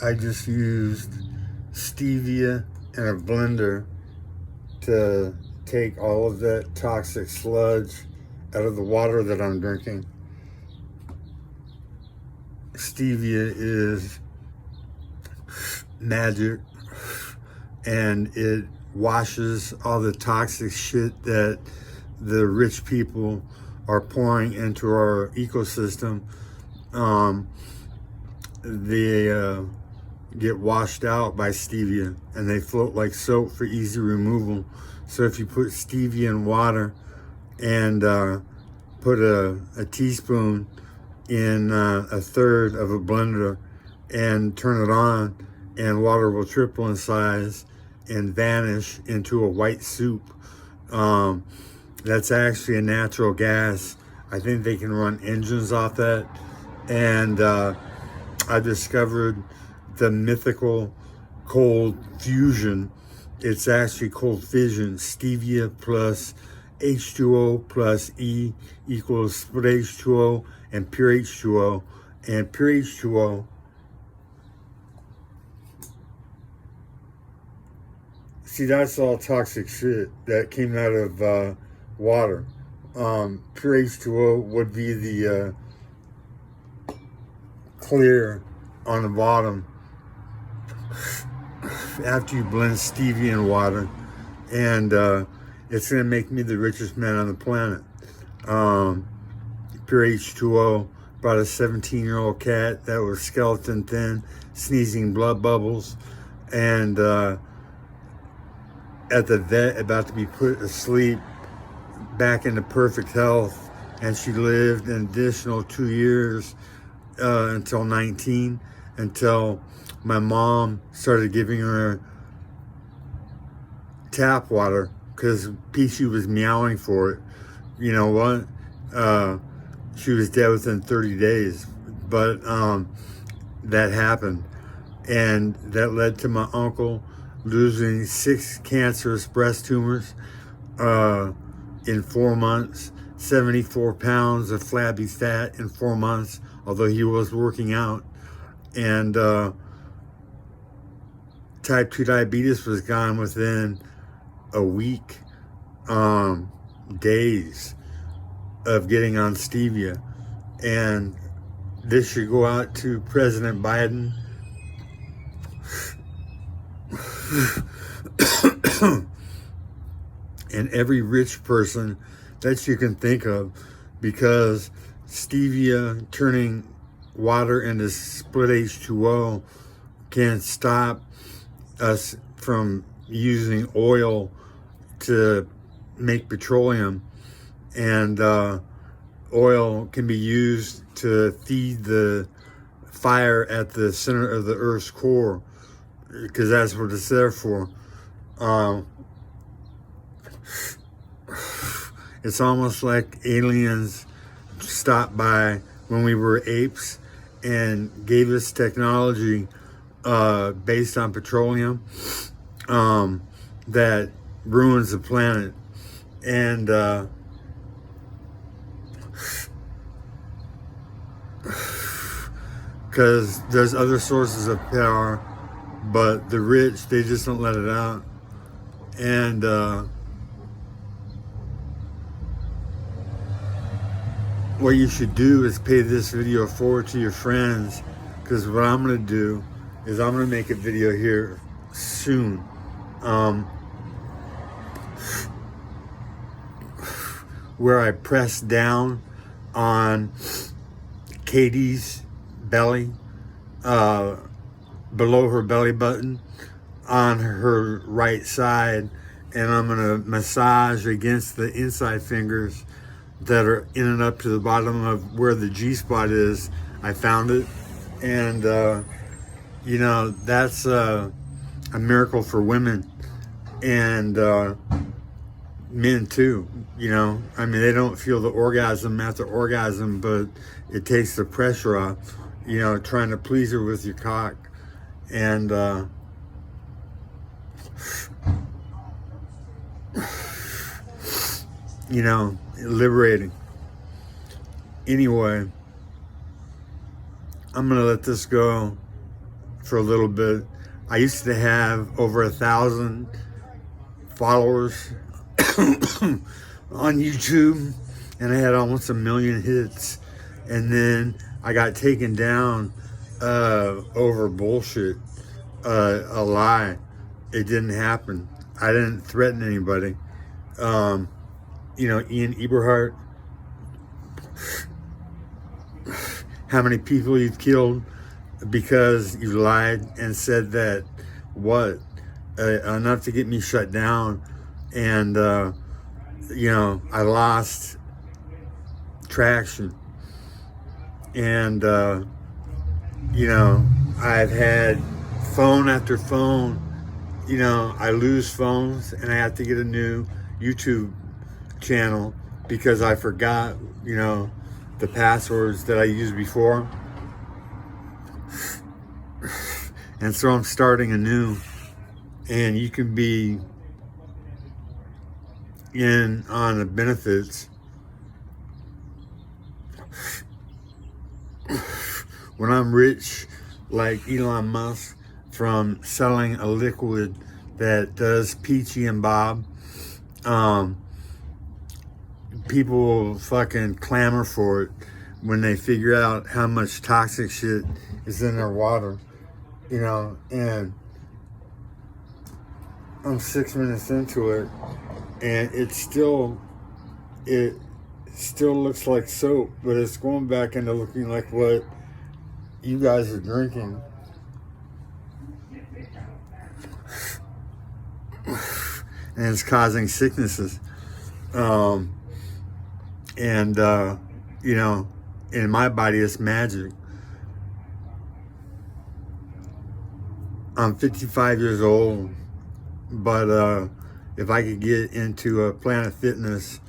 I just used stevia in a blender to take all of that toxic sludge out of the water that I'm drinking. Stevia is magic, and it washes all the toxic shit that the rich people are pouring into our ecosystem. They get washed out by stevia, and they float like soap for easy removal. So if you put stevia in water and put a teaspoon in a third of a blender and turn it on, and water will triple in size and vanish into a white soup. That's actually a natural gas. I think they can run engines off that. And I discovered the mythical cold fusion. It's actually cold fission. Stevia plus H2O plus E equals split H2O and pure H2O. And pure H2O, see, that's all toxic shit that came out of water. Pure H2O would be the clear on the bottom after you blend stevia in water, and it's going to make me the richest man on the planet. Pure H2O brought a 17-year-old cat that was skeleton thin, sneezing blood bubbles, and at the vet, about to be put to sleep, back into perfect health, and she lived an additional 2 years until 19, until my mom started giving her tap water because Peachy was meowing for it. You know what? She was dead within 30 days, but that happened, and that led to my uncle losing 6 cancerous breast tumors in 4 months, 74 pounds of flabby fat in 4 months, although he was working out. And type 2 diabetes was gone within a week, days of getting on stevia. And this should go out to President Biden and every rich person that you can think of, because stevia turning water into split H2O can stop us from using oil to make petroleum, and oil can be used to feed the fire at the center of the Earth's core, because that's what it's there for. It's almost like aliens stopped by when we were apes and gave us technology based on petroleum that ruins the planet. And because there's other sources of power, but the rich, they just don't let it out. And what you should do is pay this video forward to your friends, because what I'm going to do is I'm going to make a video here soon where I press down on Katie's belly, below her belly button on her right side, and I'm going to massage against the inside fingers that are in and up to the bottom of where the G-spot is. I found it, and you know, that's a miracle for women and men too. You know, I mean, they don't feel the orgasm after orgasm, but it takes the pressure off, you know, trying to please her with your cock. And you know, liberating. Anyway, I'm gonna let this go for a little bit. I used to have over 1,000 followers on YouTube, and I had almost 1 million hits. And then I got taken down over bullshit, a lie. It didn't happen. I didn't threaten anybody. Ian Eberhart, how many people you've killed because you lied and said that what? Enough to get me shut down. And, I lost traction. And, I've had phone after phone. I lose phones and I have to get a new YouTube channel because I forgot, the passwords that I used before. And so I'm starting anew. And you can be in on the benefits. When I'm rich, like Elon Musk, from selling a liquid that does Peachy and Bob, people will fucking clamor for it when they figure out how much toxic shit is in their water, and I'm 6 minutes into it, and it still looks like soap, but it's going back into looking like what you guys are drinking. And it's causing sicknesses. In my body, it's magic. I'm 55 years old, but if I could get into a Planet Fitness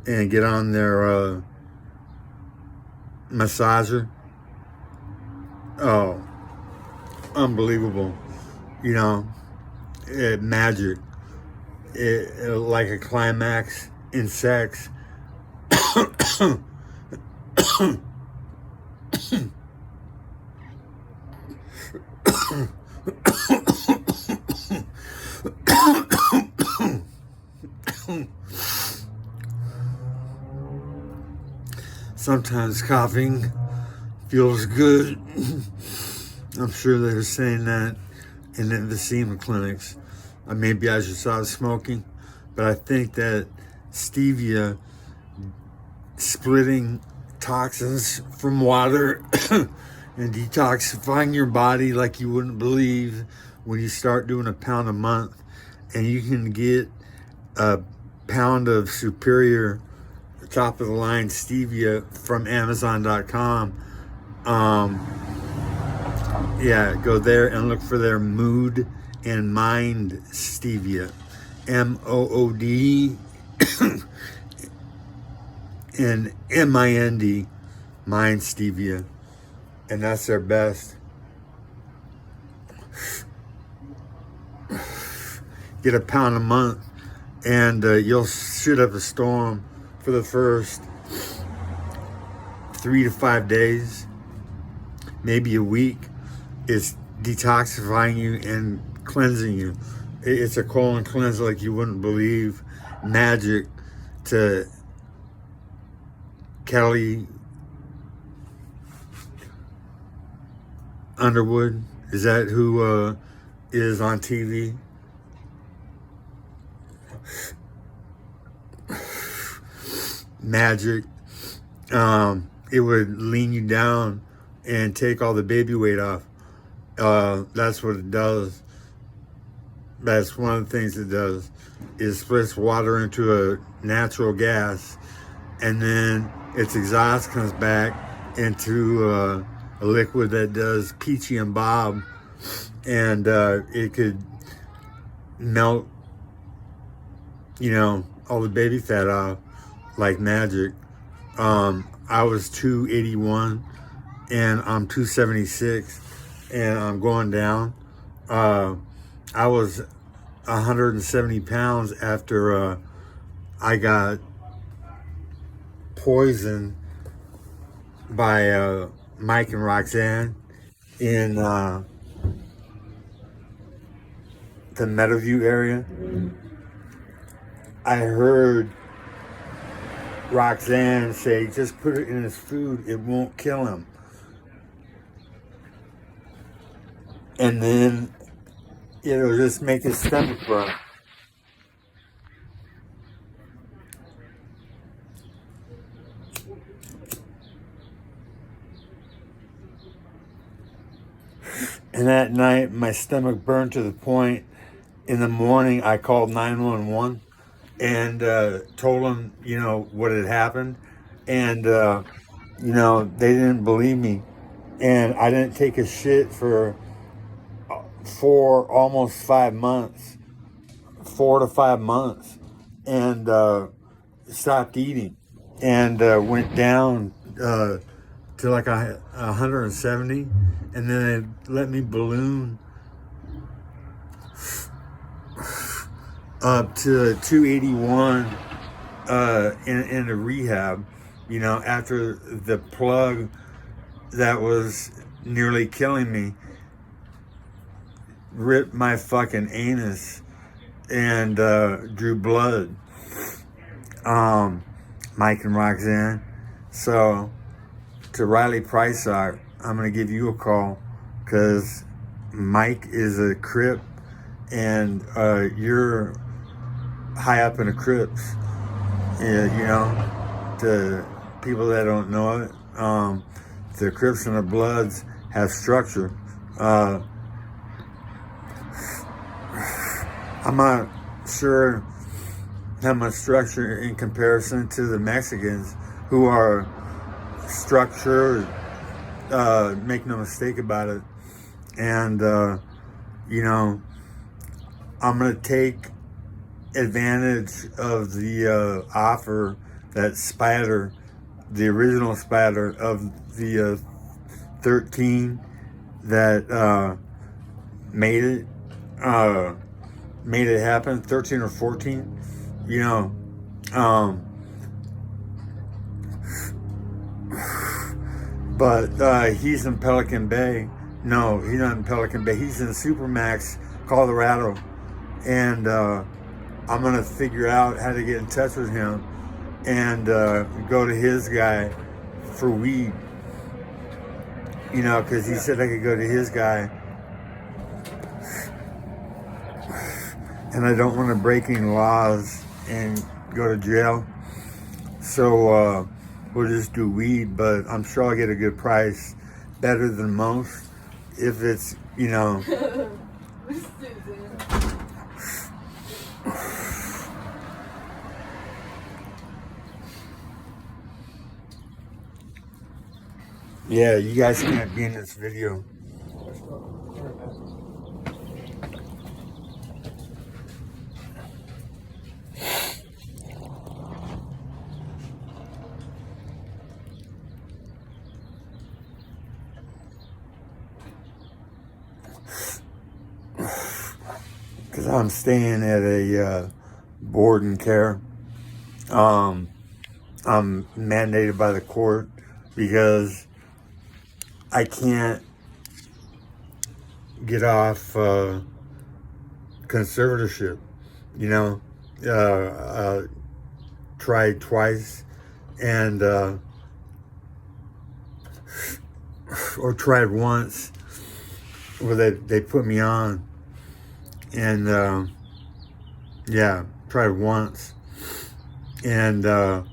and get on their massager, oh, unbelievable. Magic. Like a climax in sex. Sometimes coughing feels good. I'm sure they're saying that in the emphysema clinics. Maybe I should stop smoking, but I think that stevia, splitting toxins from water and detoxifying your body like you wouldn't believe when you start doing a pound a month, and you can get a pound of superior top of the line stevia from Amazon.com. Go there and look for their Mood and Mind stevia, MOOD and MIND, Mind stevia, and that's their best. Get a pound a month, and you'll shoot up a storm for the first 3 to 5 days, maybe a week. It's detoxifying you and cleansing you. It's a colon cleanse like you wouldn't believe. Magic to Kelly Underwood. Is that who is on TV? Magic. It would lean you down and take all the baby weight off. That's what it does. That's one of the things it does. It splits water into a natural gas, and then its exhaust comes back into a liquid that does Peachy and Bob, and it could melt, all the baby fat off like magic. I was 281 and I'm 276 and I'm going down. I was 170 pounds after I got poisoned by Mike and Roxanne in the Meadowview area, I heard Roxanne say, just put it in his food, it won't kill him. And then it'll just make his stomach burn. And that night, my stomach burned to the point, in the morning, I called 911 and told them, you know, what had happened. And, you know, they didn't believe me. And I didn't take a shit for almost 5 months, 4 to 5 months, and stopped eating and went down to like 170, and then they let me balloon up to 281 in the rehab, you know, after the plug that was nearly killing me ripped my fucking anus and drew blood. Mike and Roxanne. So to Riley Prysock, I'm gonna give you a call because Mike is a Crip and you're high up in the Crips. Yeah, you know, to people that don't know it, the Crips and the Bloods have structure. I'm not sure how much structure in comparison to the Mexicans, who are structured, make no mistake about it. And, you know, I'm going to take advantage of the offer that Spider, the original Spider of the 13 that made it happen, 13 or 14, you know, but he's in Pelican Bay. No, he's not in Pelican Bay. He's in Supermax, Colorado. And I'm going to figure out how to get in touch with him and go to his guy for weed. You know, because he said I could go to his guy. And I don't want to break any laws and go to jail. So we'll just do weed, but I'm sure I'll get a good price, better than most, if it's, you know. Yeah, you guys can't be in this video. Because I'm staying at a board and care. I'm mandated by the court because I can't get off conservatorship. You know, tried twice and or tried once where they put me on. And yeah, tried once, and a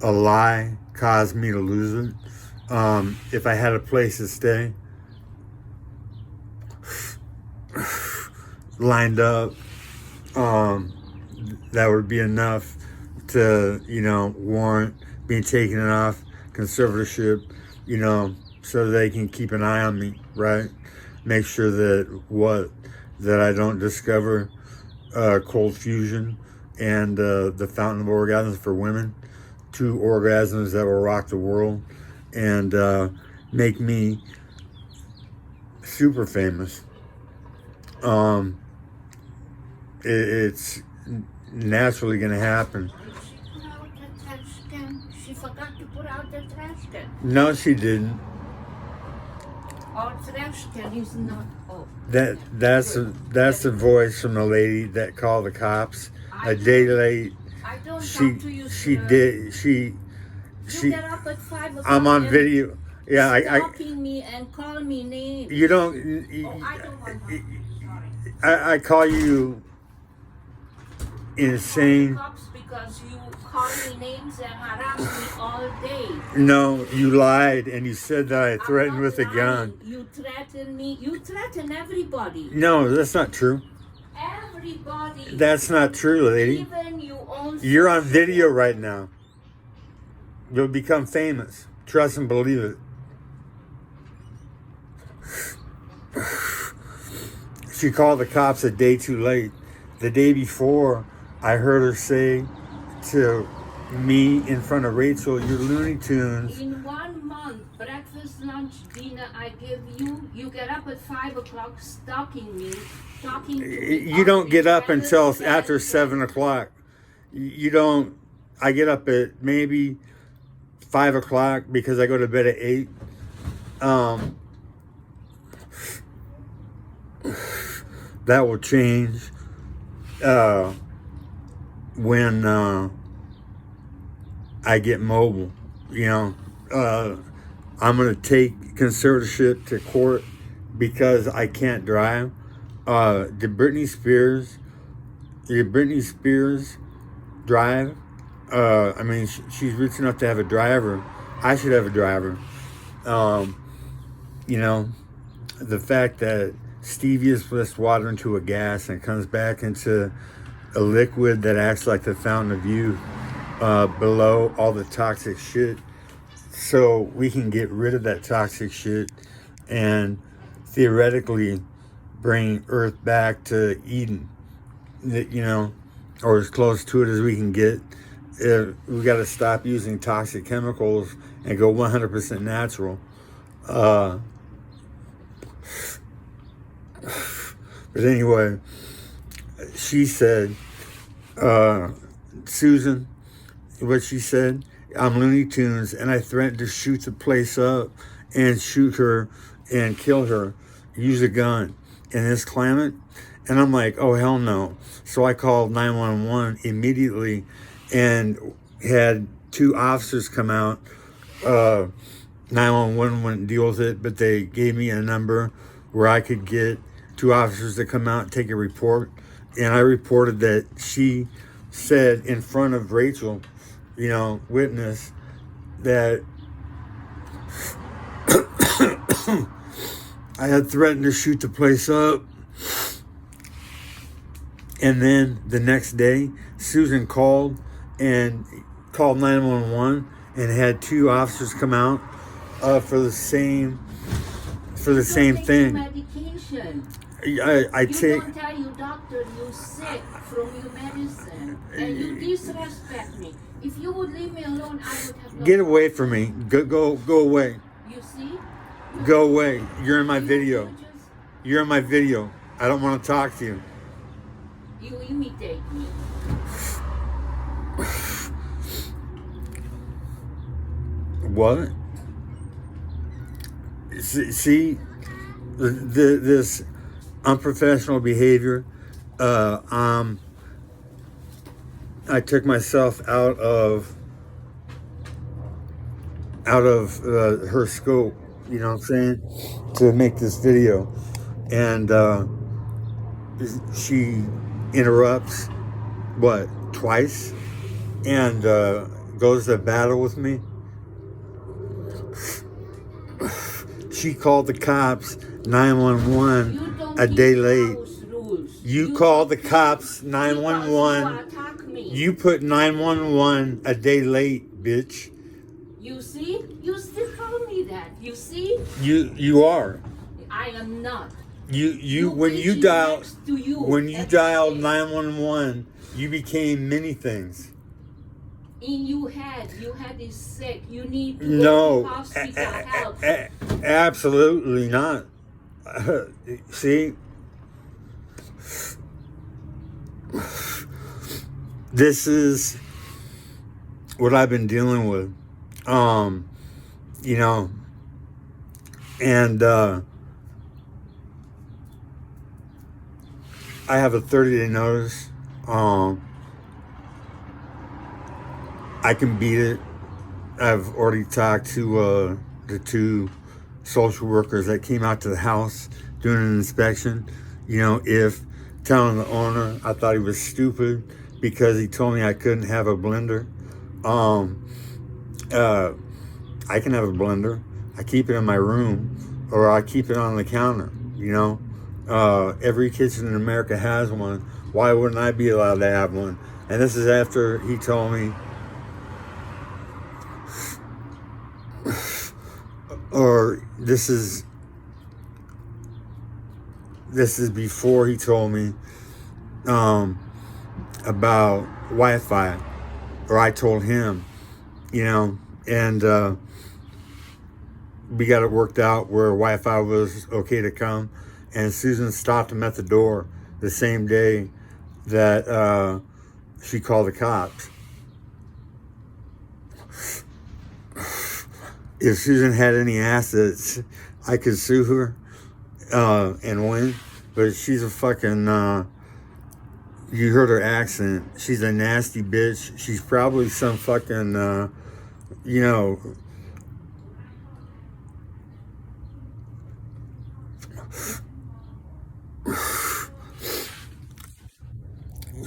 lie caused me to lose it. If I had a place to stay lined up, that would be enough to, you know, warrant being taken off conservatorship, you know, so they can keep an eye on me, right? Make sure that I don't discover cold fusion and the fountain of orgasms for women, 2 orgasms that will rock the world and make me super famous. It's naturally going to happen. She forgot to put out the trash can. No, she didn't. All fresh can is not. Oh. That's the voice from the lady that called the cops a day late. I don't She talk to you, she sir. did she You get up at 5 o'clock. I'm on and video. Yeah, stalking me and call me names. you don't Oh, I don't want to. Sorry. I call you insane. Cops because you call me names and harass me all day. No, you lied and you said that I threatened I'm not with a gun. lying. You threaten me. You threaten everybody. No, that's not true. Everybody. That's not true, lady. Even you own. You're on video right now. You'll become famous. Trust and believe it. She called the cops a day too late. The day before, I heard her say to me in front of Rachel, "You're Looney Tunes." In 1 month, breakfast, lunch, dinner, I give you. You get up at 5 o'clock, stalking me, talking to me. You don't get up until after Never 7 o'clock. You don't. I get up at maybe 5 o'clock because I go to bed at 8. That will change when I get mobile. You know, I'm going to take conservatorship to court because I can't drive. Did Britney Spears drive? I mean, she's rich enough to have a driver. I should have a driver. You know, the fact that stevia splits water into a gas and comes back into a liquid that acts like the fountain of youth below all the toxic shit, so we can get rid of that toxic shit and theoretically bring Earth back to Eden, you know, or as close to it as we can get. We got to stop using toxic chemicals and go 100% natural. But anyway, she said, Susan, what she said, I'm Looney Tunes, and I threatened to shoot the place up and shoot her and kill her, use a gun in this climate. And I'm like, oh, hell no. So I called 911 immediately and had 2 officers come out. 911 wouldn't deal with it, but they gave me a number where I could get 2 officers to come out and take a report. And I reported that she said in front of Rachel, you know, witness, that I had threatened to shoot the place up. And then the next day, Susan called 911 and had 2 officers come out for the same thing. Medication. I You take. don't tell your doctor you're sick from your medicine, and you disrespect me. If you would leave me alone, I would have no. Get away from me. Go away. You see? Go away. You're in my You video. just- You're in my video. I don't want to talk to you. You imitate me. What? See, this unprofessional behavior. I took myself out of her scope. You know what I'm saying? To make this video, and she interrupts what, twice, and goes to battle with me. She called the cops 911 a day late. You called the cops 911. You put 911 a day late, bitch. You see? You still call me that. You see? You are. I am not. When you dialed 911, you became many things. In your head, you is sick. You need to go to hospital help. Absolutely not. See, this is what I've been dealing with. You know, and I have a 30-day notice. I can beat it. I've already talked to the 2 social workers that came out to the house doing an inspection. You know, if telling the owner I thought he was stupid because he told me I couldn't have a blender. I can have a blender. I keep it in my room, or I keep it on the counter. You know, every kitchen in America has one. Why wouldn't I be allowed to have one? And this is after he told me, or this is before he told me about Wi-Fi, or I told him, you know, and we got it worked out where Wi-Fi was okay to come, and Susan stopped him at the door the same day that she called the cops. If Susan had any assets, I could sue her and win, but she's a fucking, you heard her accent, she's a nasty bitch. She's probably some fucking, you know,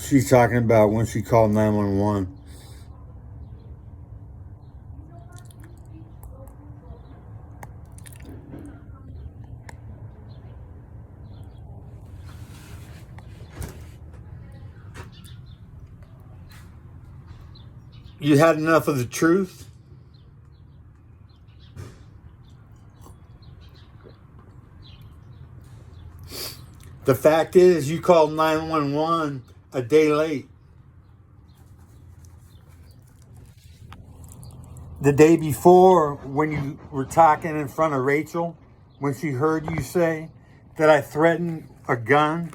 she's talking about when she called 911. You had enough of the truth? The fact is, you called 911 a day late. The day before, when you were talking in front of Rachel, when she heard you say that I threatened a gun,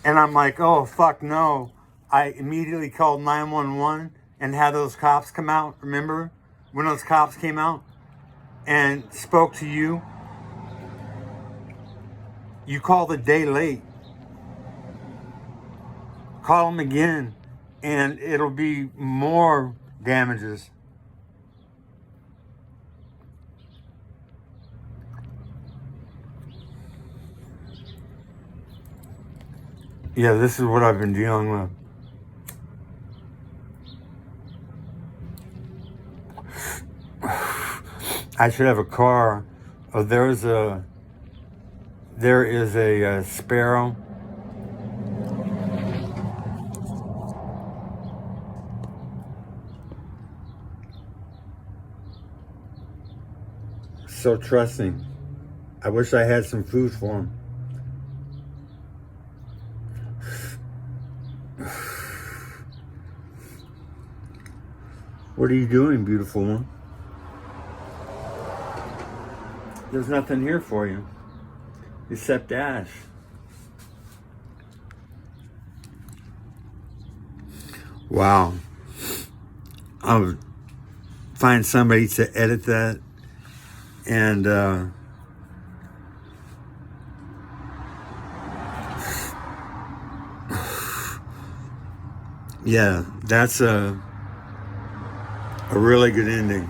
and I'm like, oh, fuck no. I immediately called 911 and had those cops come out. Remember when those cops came out and spoke to you? You called a day late. Call them again, and it'll be more damages. Yeah, this is what I've been dealing with. I should have a car. Oh, there is a Sparrow. So trusting. I wish I had some food for him. What are you doing, beautiful one? There's nothing here for you except ash. Wow. I'll find somebody to edit that, and yeah, that's a really good ending.